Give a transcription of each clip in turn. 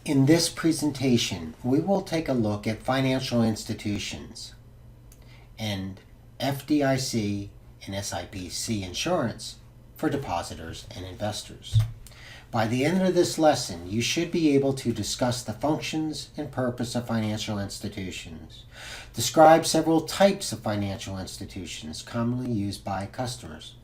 In this presentation, we will take a look at financial institutions and FDIC and SIPC insurance for depositors and investors. By the end of this lesson, you should be able to discuss the functions and purpose of financial institutions, describe several types of financial institutions commonly used by customers,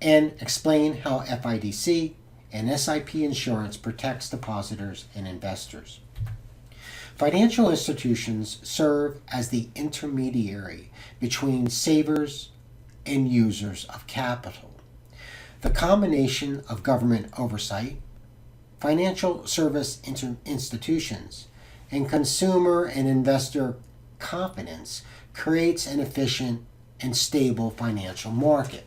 and explain how FDIC and SIP insurance protects depositors and investors. Financial institutions serve as the intermediary between savers and users of capital. The combination of government oversight, financial service institutions, and consumer and investor confidence creates an efficient and stable financial market.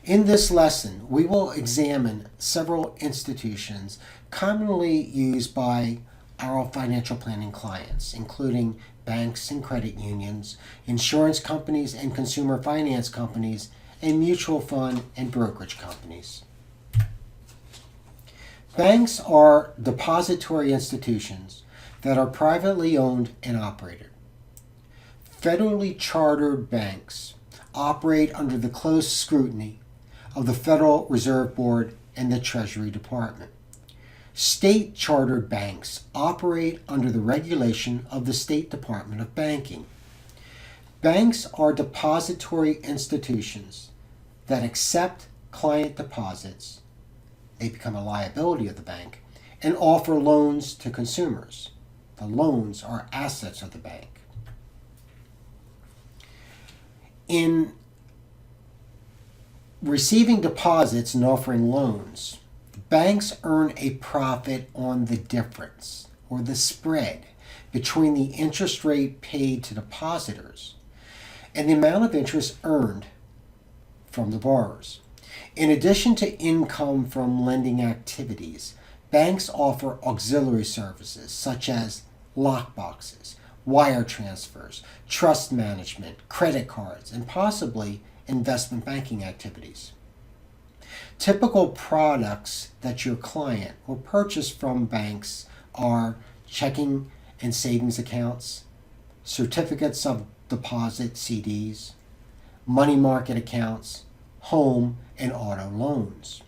In this lesson, we will examine several institutions commonly used by our financial planning clients, including banks and credit unions, insurance companies and consumer finance companies, and mutual fund and brokerage companies. Banks are depository institutions that are privately owned and operated. Federally chartered banks operate under the close scrutiny of the Federal Reserve Board and the Treasury Department. State chartered banks operate under the regulation of the State Department of Banking. Banks are depository institutions that accept client deposits. They become a liability of the bank and offer loans to consumers. The loans are assets of the bank. In receiving deposits and offering loans, banks earn a profit on the difference or the spread between the interest rate paid to depositors and the amount of interest earned from the borrowers. In addition to income from lending activities, banks offer auxiliary services such as lockboxes, wire transfers, trust management, credit cards, and possibly investment banking activities. Typical products that your client will purchase from banks are checking and savings accounts, certificates of deposit CDs, money market accounts, home and auto loans.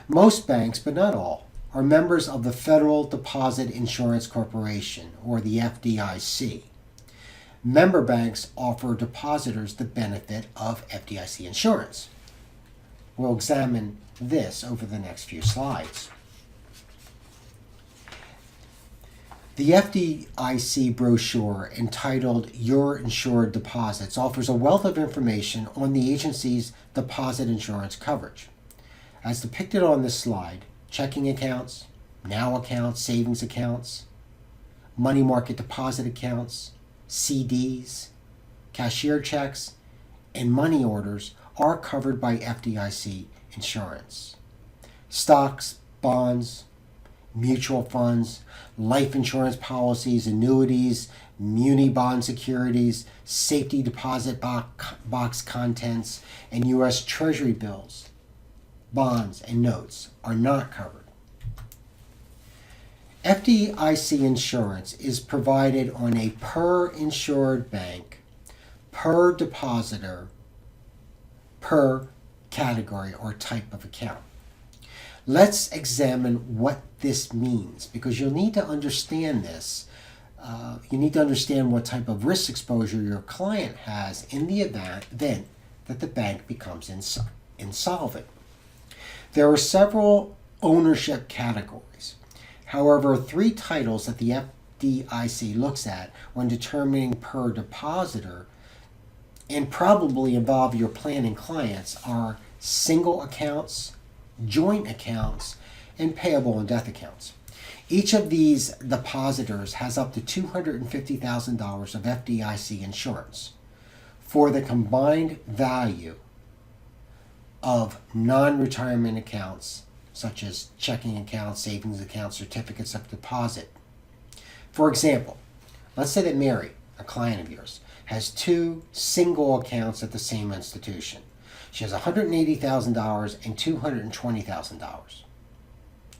Most banks, but not all, are members of the Federal Deposit Insurance Corporation, or the FDIC. Member banks offer depositors the benefit of FDIC insurance. We'll examine this over the next few slides. The FDIC brochure entitled Your Insured Deposits offers a wealth of information on the agency's deposit insurance coverage. As depicted on this slide, checking accounts, now accounts, savings accounts, money market deposit accounts, CDs, cashier checks, and money orders are covered by FDIC insurance. Stocks, bonds, mutual funds, life insurance policies, annuities, muni bond securities, safety deposit box contents, and U.S. Treasury bills, bonds, and notes are not covered. FDIC insurance is provided on a per insured bank, per depositor, per category or type of account. Let's examine what this means, because you'll need to understand this. You need to understand what type of risk exposure your client has in the event that the bank becomes insolvent. There are several ownership categories. However, three titles that the FDIC looks at when determining per depositor and probably involve your planning clients are single accounts, joint accounts, and payable and death accounts. Each of these depositors has up to $250,000 of FDIC insurance for the combined value of non-retirement accounts such as checking accounts, savings accounts, certificates of deposit. For example, let's say that Mary, a client of yours, has two single accounts at the same institution. She has $180,000 and $220,000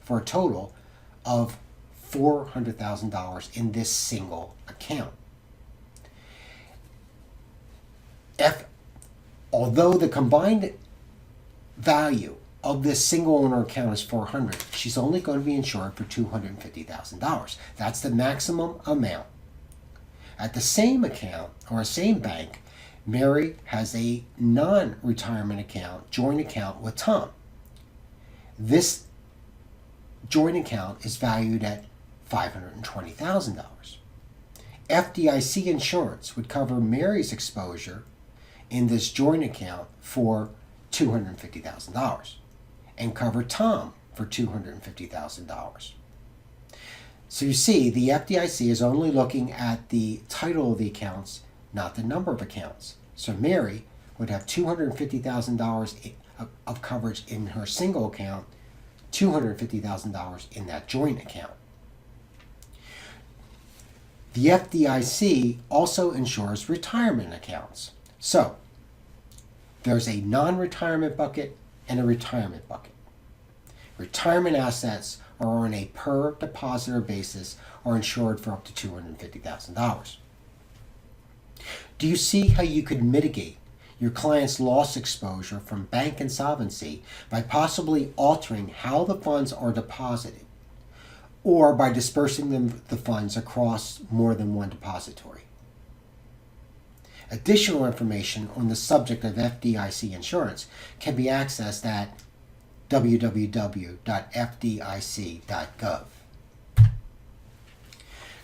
for a total of $400,000 in this single account. Although the combined value of this single owner account is $400,000, she's only going to be insured for $250,000. That's the maximum amount. At the same account or same bank, Mary has a non-retirement account, joint account with Tom. This joint account is valued at $520,000. FDIC insurance would cover Mary's exposure in this joint account for $250,000 and cover Tom for $250,000. So you see, the FDIC is only looking at the title of the accounts, not the number of accounts. So Mary would have $250,000 of coverage in her single account, $250,000 in that joint account. The FDIC also insures retirement accounts. So there's a non-retirement bucket and a retirement bucket. Retirement assets are on a per depositor basis are insured for up to $250,000. Do you see how you could mitigate your client's loss exposure from bank insolvency by possibly altering how the funds are deposited or by dispersing the funds across more than one depository? Additional information on the subject of FDIC insurance can be accessed at www.fdic.gov.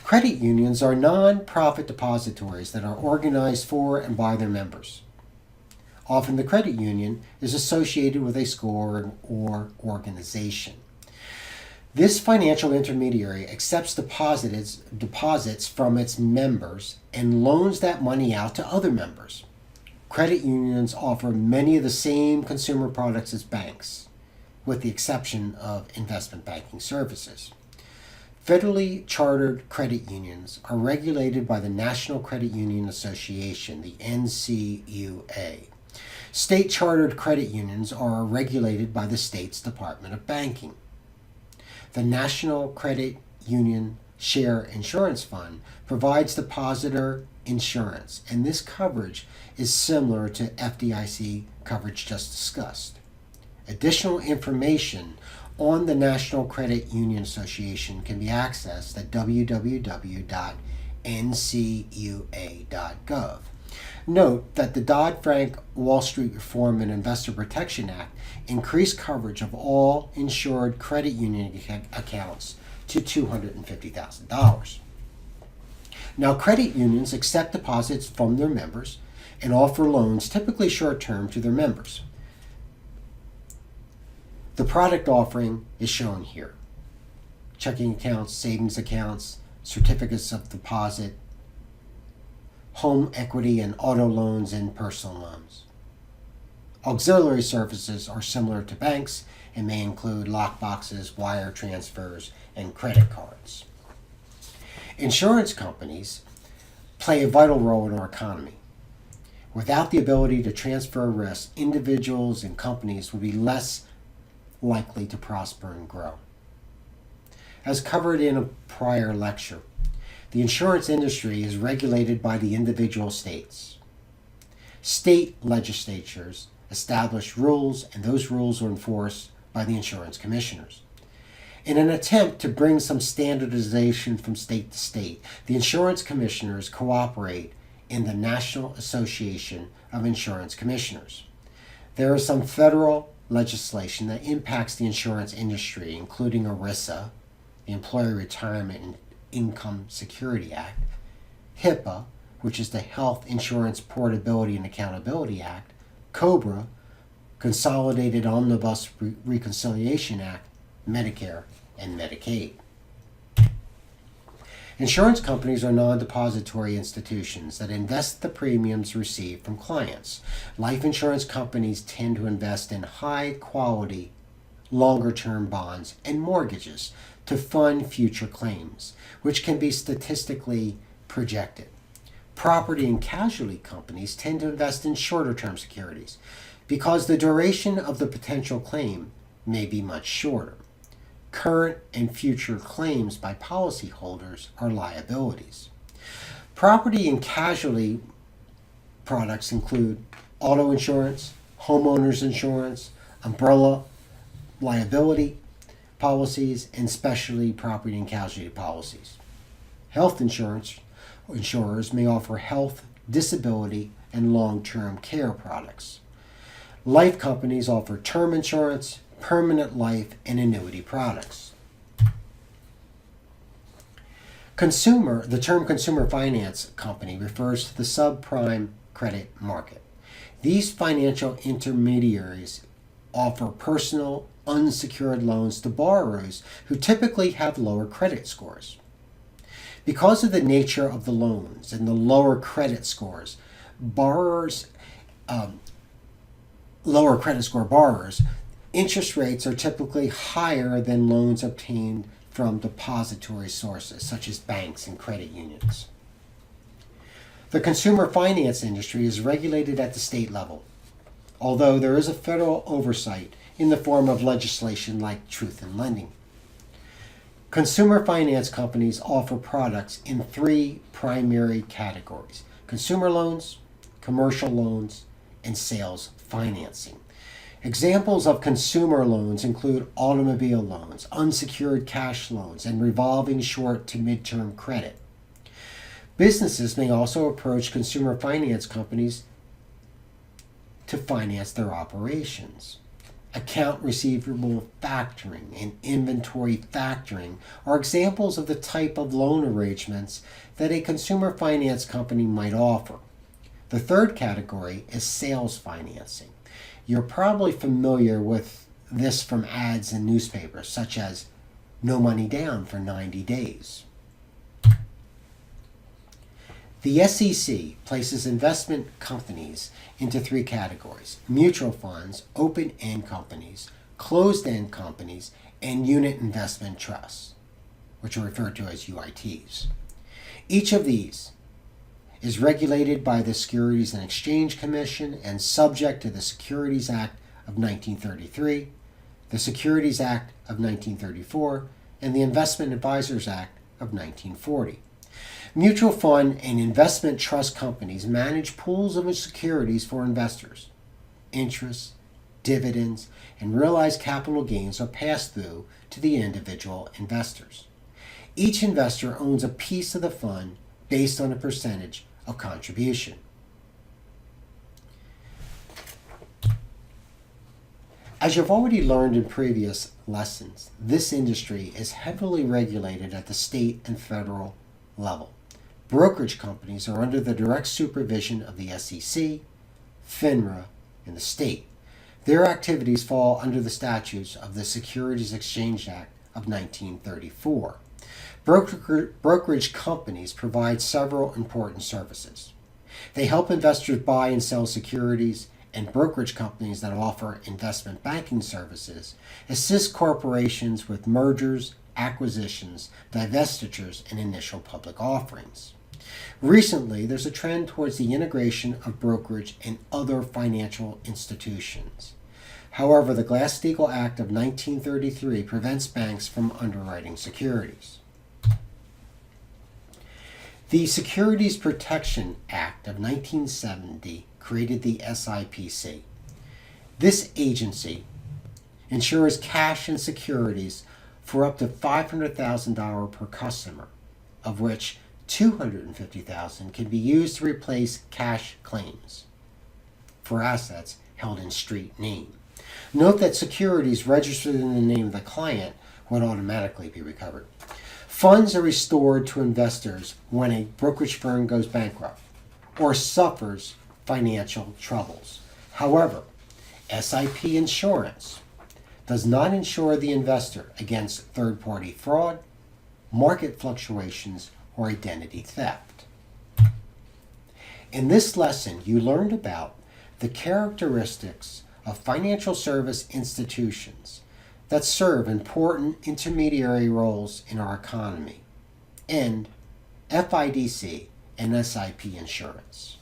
Credit unions are non-profit depositories that are organized for and by their members. Often the credit union is associated with a school or organization. This financial intermediary accepts deposits from its members and loans that money out to other members. Credit unions offer many of the same consumer products as banks, with the exception of investment banking services. Federally chartered credit unions are regulated by the National Credit Union Association, the NCUA. State chartered credit unions are regulated by the state's Department of Banking. The National Credit Union Share Insurance Fund provides depositor insurance, and this coverage is similar to FDIC coverage just discussed. Additional information on the National Credit Union Association can be accessed at www.ncua.gov. Note that the Dodd-Frank Wall Street Reform and Investor Protection Act increased coverage of all insured credit union accounts to $250,000. Now, credit unions accept deposits from their members and offer loans, typically short-term, to their members. The product offering is shown here: checking accounts, savings accounts, certificates of deposit, home equity and auto loans, and personal loans. Auxiliary services are similar to banks and may include lockboxes, wire transfers, and credit cards. Insurance companies play a vital role in our economy. Without the ability to transfer risk, individuals and companies would be less likely to prosper and grow. As covered in a prior lecture, the insurance industry is regulated by the individual states. State legislatures establish rules, and those rules are enforced by the insurance commissioners. In an attempt to bring some standardization from state to state, the insurance commissioners cooperate in the National Association of Insurance Commissioners. There is some federal legislation that impacts the insurance industry, including ERISA, the Employee Retirement and Income Security Act, HIPAA, which is the Health Insurance Portability and Accountability Act, COBRA, Consolidated Omnibus Reconciliation Act, Medicare, and Medicaid. Insurance companies are non-depository institutions that invest the premiums received from clients. Life insurance companies tend to invest in high-quality, longer-term bonds and mortgages to fund future claims, which can be statistically projected. Property and casualty companies tend to invest in shorter-term securities because the duration of the potential claim may be much shorter. Current and future claims by policyholders are liabilities. Property and casualty products include auto insurance, homeowners insurance, umbrella liability policies, and specialty property and casualty policies. Health insurers may offer health, disability, and long-term care products. Life companies offer term insurance, permanent life, and annuity products. The term consumer finance company refers to the subprime credit market. These financial intermediaries offer personal, unsecured loans to borrowers who typically have lower credit scores. Because of the nature of the loans and the lower credit scores, lower credit score borrowers, interest rates are typically higher than loans obtained from depository sources such as banks and credit unions. The consumer finance industry is regulated at the state level, although there is a federal oversight in the form of legislation like Truth in Lending. Consumer finance companies offer products in three primary categories: consumer loans, commercial loans, and sales financing. Examples of consumer loans include automobile loans, unsecured cash loans, and revolving short to mid-term credit. Businesses may also approach consumer finance companies to finance their operations. Account receivable factoring and inventory factoring are examples of the type of loan arrangements that a consumer finance company might offer. The third category is sales financing. You're probably familiar with this from ads in newspapers, such as no money down for 90 days. The SEC places investment companies into three categories: mutual funds, open-end companies, closed-end companies, and unit investment trusts, which are referred to as UITs. Each of these is regulated by the Securities and Exchange Commission and subject to the Securities Act of 1933, the Securities Act of 1934, and the Investment Advisors Act of 1940. Mutual fund and investment trust companies manage pools of securities for investors. Interest, dividends, and realized capital gains are passed through to the individual investors. Each investor owns a piece of the fund based on a percentage of contribution. As you've already learned in previous lessons, this industry is heavily regulated at the state and federal level. Brokerage companies are under the direct supervision of the SEC, FINRA, and the state. Their activities fall under the statutes of the Securities Exchange Act of 1934. Brokerage companies provide several important services. They help investors buy and sell securities, and brokerage companies that offer investment banking services assist corporations with mergers, acquisitions, divestitures, and initial public offerings. Recently, there's a trend towards the integration of brokerage and other financial institutions. However, the Glass-Steagall Act of 1933 prevents banks from underwriting securities. The Securities Protection Act of 1970 created the SIPC. This agency insures cash and securities for up to $500,000 per customer, of which $250,000 can be used to replace cash claims for assets held in street name. Note that securities registered in the name of the client would automatically be recovered. Funds are restored to investors when a brokerage firm goes bankrupt or suffers financial troubles. However, SIP insurance does not insure the investor against third-party fraud, market fluctuations, or identity theft. In this lesson, you learned about the characteristics of financial service institutions that serve important intermediary roles in our economy, and FDIC and SIP insurance.